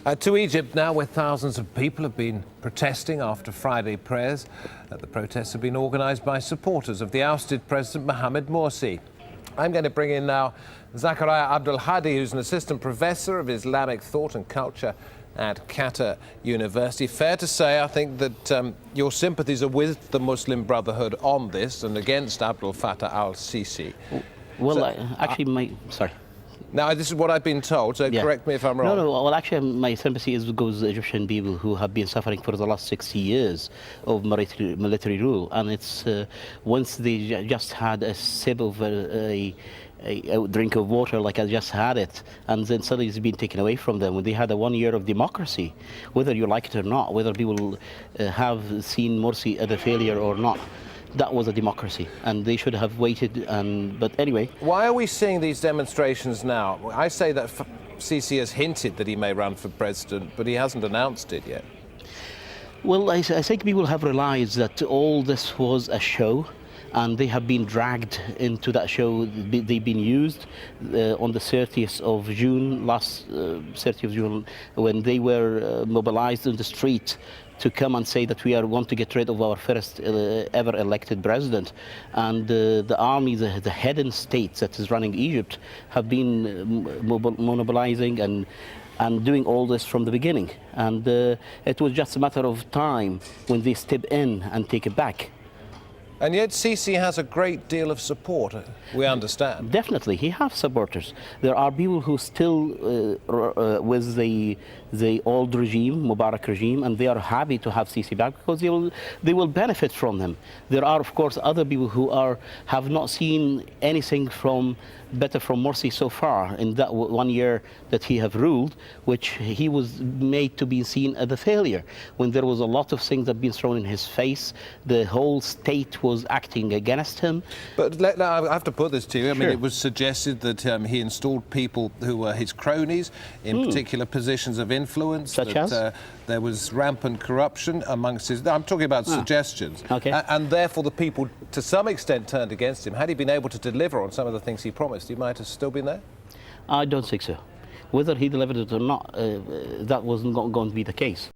To Egypt now, where thousands of people have been protesting after Friday prayers. The protests have been organised by supporters of the ousted President Mohamed Morsi. I'm going to bring in now Zakaryya Abdelhady, who's an assistant professor of Islamic thought and culture at Qatar University. Fair to say, I think, that your sympathies are with the Muslim Brotherhood on this and against Abdel Fattah al-Sisi. Well, so, sorry. Now, this is what I've been told, so correct me if I'm wrong. No, well, actually, my sympathy goes to the Egyptian people who have been suffering for the last 60 years of military rule. And it's once they just had a sip of a drink of water, like I just had it, and then suddenly it's been taken away from them. When they had 1 year of democracy, whether you like it or not, whether people have seen Morsi as a failure or not, that was a democracy, and they should have waited. But anyway. Why are we seeing these demonstrations now? I say that Sisi has hinted that he may run for president, but he hasn't announced it yet. Well, I think people have realized that all this was a show, and they have been dragged into that show. They've been used on the 30th of June, last 30th of June, when they were mobilized in the street to come and say that we want to get rid of our first ever elected president. And the army, the hidden state that is running Egypt, have been mobilizing and doing all this from the beginning. And it was just a matter of time when they step in and take it back. And yet Sisi has a great deal of support, we understand. Definitely, he has supporters. There are people who still with the old regime, Mubarak regime, and they are happy to have Sisi back because they will benefit from him. There are, of course, other people who have not seen anything better from Morsi so far in that 1 year that he have ruled, which he was made to be seen as a failure. When there was a lot of things that have been thrown in his face, the whole state was acting against him. But I have to put this to you. I mean, Sure. it was suggested that he installed people who were his cronies in particular positions of influence. Such as? There was rampant corruption amongst his... I'm talking about suggestions. Okay. And therefore the people, to some extent, turned against him. Had he been able to deliver on some of the things he promised, he might have still been there? I don't think so. Whether he delivered it or not, that wasn't going to be the case.